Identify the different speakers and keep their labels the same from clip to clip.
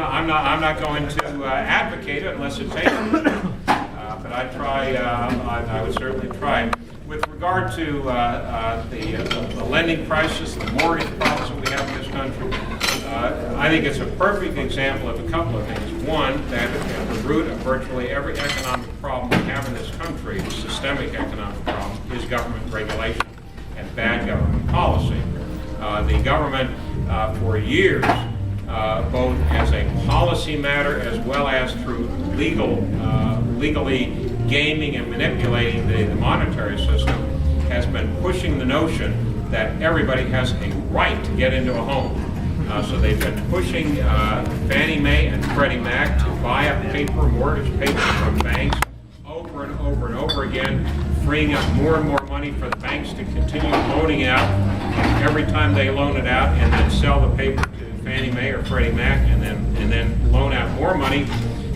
Speaker 1: I'm not going to advocate it unless it takes me. But I try. I would certainly try. With regard to the lending crisis, the mortgage problems that we have in this country, I think it's a perfect example of a couple of things. One, that at the root of virtually every economic problem we have in this country, the systemic economic problem, is government regulation and bad government policy. The government, for years, both as a policy matter as well as through legally gaming and manipulating the monetary system, has been pushing the notion that everybody has a right to get into a home. So they've been pushing Fannie Mae and Freddie Mac to buy up mortgage paper from banks over and over and over again, freeing up more and more money for the banks to continue loaning out. And every time they loan it out and then sell the paper to Fannie Mae or Freddie Mac and then loan out more money,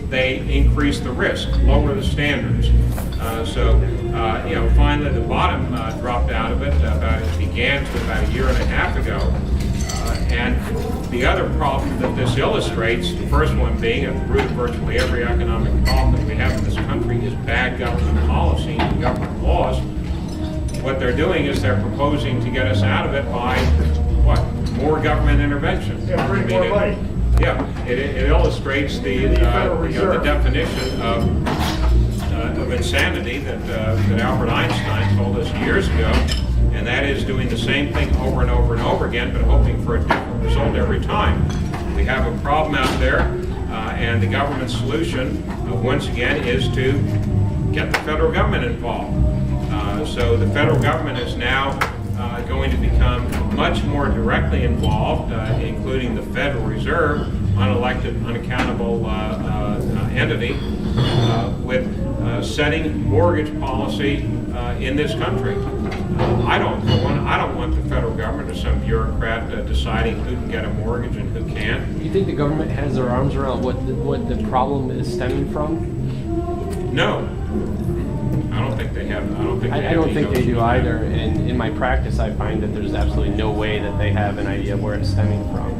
Speaker 1: they increase the risk, lower the standards. Finally the bottom dropped out of it. It began to about a year and a half ago. And the other problem that this illustrates, the first one being at the root of virtually every economic problem that we have in this country, is bad government policy and government laws. What they're doing is they're proposing to get us out of it by, what, more government intervention.
Speaker 2: Yeah, bring more money.
Speaker 1: Yeah, it illustrates the definition of insanity that Albert Einstein told us years ago, and that is doing the same thing over and over and over again, but hoping for a different result every time. We have a problem out there, and the government solution, once again, is to get the federal government involved. So the federal government is now going to become much more directly involved, including the Federal Reserve, unelected, unaccountable entity, with setting mortgage policy in this country. I don't want the federal government or some bureaucrat deciding who can get a mortgage and who can't.
Speaker 3: You think the government has their arms around what the problem is stemming from?
Speaker 1: No. I don't think they have.
Speaker 3: I don't think they do either. And in my practice, I find that there's absolutely no way that they have an idea of where it's stemming from.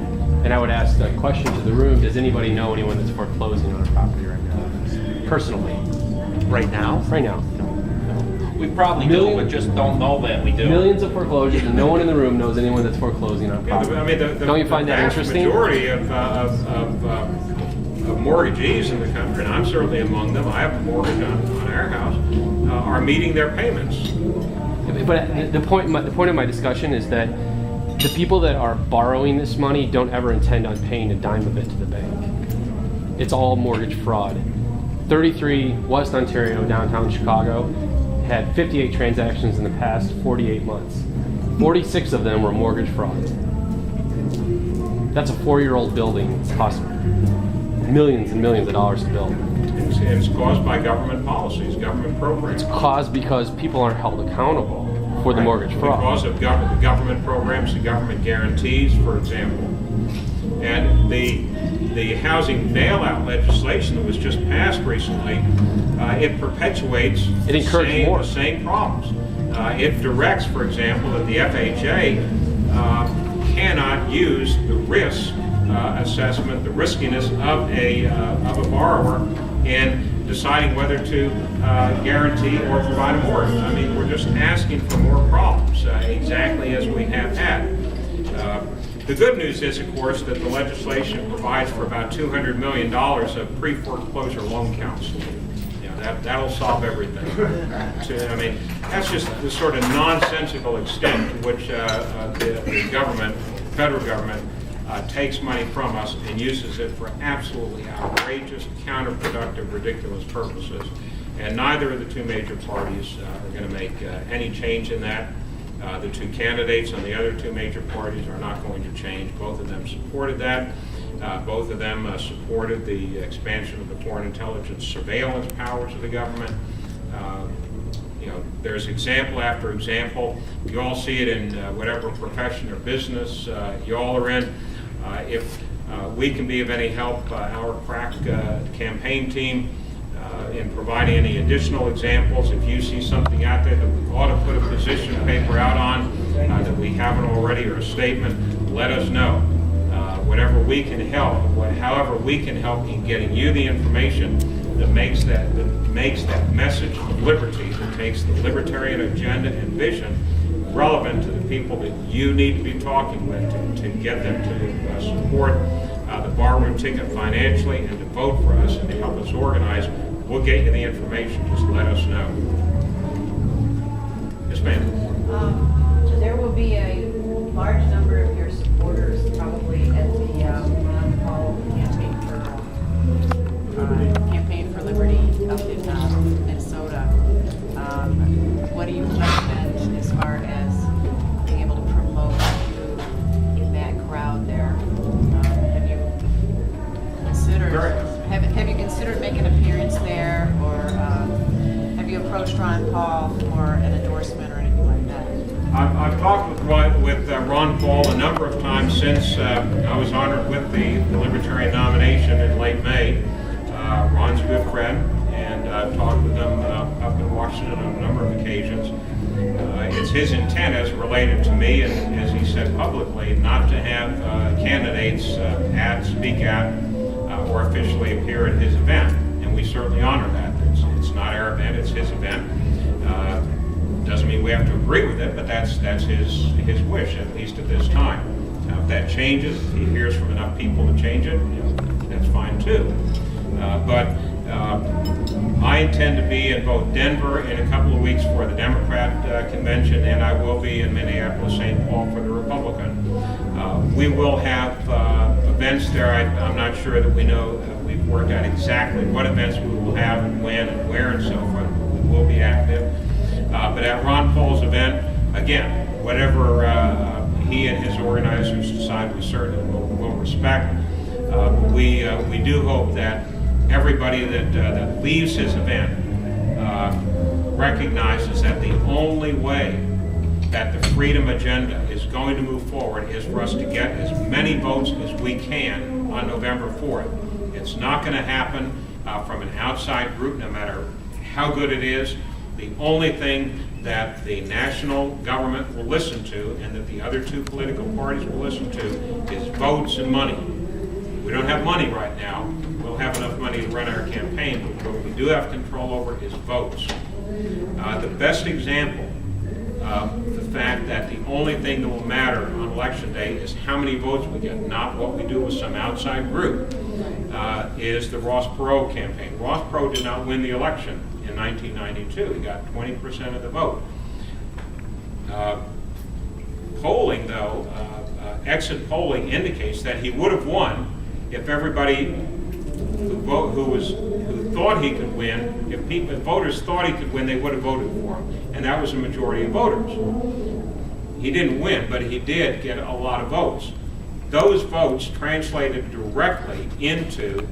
Speaker 3: And I would ask the question to the room: does anybody know anyone that's foreclosing on a property right now, personally?
Speaker 4: Right now?
Speaker 3: Right now.
Speaker 5: We probably do, but just don't know that we do.
Speaker 3: Millions of foreclosures, and no one in the room knows anyone that's foreclosing on property.
Speaker 1: I mean,
Speaker 3: don't you find that interesting?
Speaker 1: The majority of mortgagees in the country, and I'm certainly among them, I have a mortgage on our house, are meeting their payments.
Speaker 3: But the point of my discussion is that the people that are borrowing this money don't ever intend on paying a dime of it to the bank. It's all mortgage fraud. 33 West Ontario, downtown Chicago, had 58 transactions in the past 48 months. 46 of them were mortgage fraud. That's a 4-year-old building. It's cost millions and millions of dollars to build.
Speaker 1: It's caused by government policies, government programs.
Speaker 3: It's caused because people aren't held accountable for the mortgage fraud.
Speaker 1: Because of government programs, the government guarantees, for example. And the housing bailout legislation that was just passed recently, it perpetuates the same problems. It directs, for example, that the FHA cannot use the risk assessment, the riskiness of a borrower in deciding whether to guarantee or provide a mortgage. I mean, we're just asking for more problems, exactly as we have had. The good news is, of course, that the legislation provides for about $200 million of pre-foreclosure loan counseling. That'll solve everything. I mean, that's just the sort of nonsensical extent to which the government, federal government, takes money from us and uses it for absolutely outrageous, counterproductive, ridiculous purposes. And neither of the two major parties are going to make any change in that. The two candidates on the other two major parties are not going to change. Both of them supported that. Both of them supported the expansion of the foreign intelligence surveillance powers of the government. There's example after example. You all see it in whatever profession or business you all are in. If we can be of any help, our crack campaign team, in providing any additional examples, if you see something out there that we ought to put a position paper out on that we haven't already, or a statement, let us know. whatever we can help, however we can help in getting you the information that makes that message of liberty, that takes the libertarian agenda and vision relevant to the people that you need to be talking with to get them to support the Barr Room ticket financially and to vote for us and to help us organize. We'll get you the information. Just let us know. Yes, ma'am.
Speaker 2: There will be a large number of your supporters probably at the Ron Paul Campaign for Liberty up in Minnesota. What do you recommend as far as being able to promote you in that crowd there? Have you considered making an appearance there, or have you approached Ron Paul for an endorsement or anything like that?
Speaker 1: I've talked with Ron Paul a number of times since I was honored with the Libertarian nomination in late May. Ron's a good friend, and I've talked with him up in Washington on a number of occasions. It's his intent, as related to me, and as he said publicly, not to have candidates speak at or officially appear at his event, and we certainly honor that. It's not our event; it's his event. Doesn't mean we have to agree with it, but that's his wish, at least at this time. Now, if that changes, if he hears from enough people to change it, that's fine too. But I intend to be in both Denver in a couple of weeks for the Democrat convention, and I will be in Minneapolis, St. Paul for the Republican. We will have events there. I'm not sure that we've worked out exactly what events we will have and when and where and so forth. We will be active. But at Ron Paul's event, again, whatever he and his organizers decide, we certainly will respect. We do hope that everybody that leaves his event recognizes that the only way that the freedom agenda is going to move forward is for us to get as many votes as we can on November 4th. It's not going to happen from an outside group, no matter how good it is. The only thing that the national government will listen to, and that the other two political parties will listen to, is votes and money. We don't have money right now. We'll have enough money to run our campaign, but what we do have control over is votes. The best example of the fact that the only thing that will matter on election day is how many votes we get, not what we do with some outside group, is the Ross Perot campaign. Ross Perot did not win the election in 1992. He got 20% of the vote. Polling, though, exit polling indicates that he would have won if everybody who thought he could win, if voters thought he could win, they would have voted for him. And that was a majority of voters. He didn't win, but he did get a lot of votes. Those votes translated directly into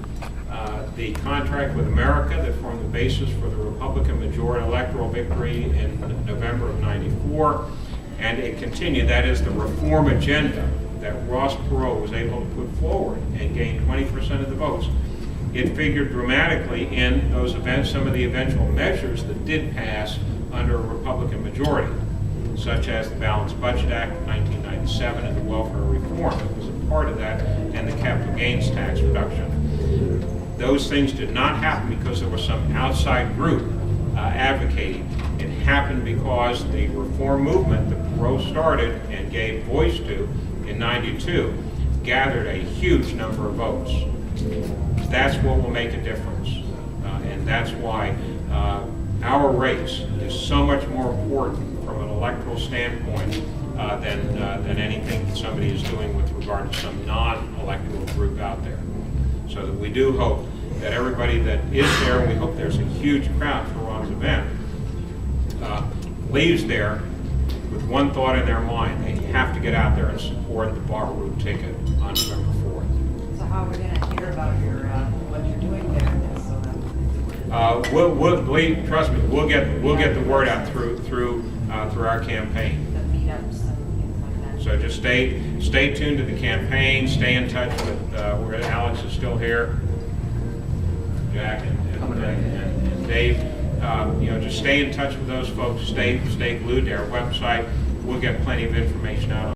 Speaker 1: the contract with America that formed the basis for the Republican majority electoral victory in November of '94. And it continued. That is the reform agenda that Ross Perot was able to put forward and gain 20% of the votes. It figured dramatically in those events, some of the eventual measures that did pass under a Republican majority, such as the Balanced Budget Act of 1997 and the welfare reform that was a part of that, and the capital gains tax reduction. Those things did not happen because there was some outside group advocating. It happened because the reform movement that Perot started and gave voice to in '92 gathered a huge number of votes. That's what will make a difference. And that's why our race is so much more important from an electoral standpoint than anything that somebody is doing with regard to some non-electoral group out there. So that we do hope that everybody that is there, and we hope there's a huge crowd for Ron's event, leaves there with one thought in their mind: they have to get out there and support the Barr Room ticket on November 4th.
Speaker 2: So how are we going to hear about what you're doing there in Minnesota?
Speaker 1: Trust me, we'll get the word out through our campaign.
Speaker 2: The meetups and things like that.
Speaker 1: So just stay tuned to the campaign. Stay in touch with where Alex is still here, Jack and Dave. Just stay in touch with those folks. Stay glued to our website. We'll get plenty of information out.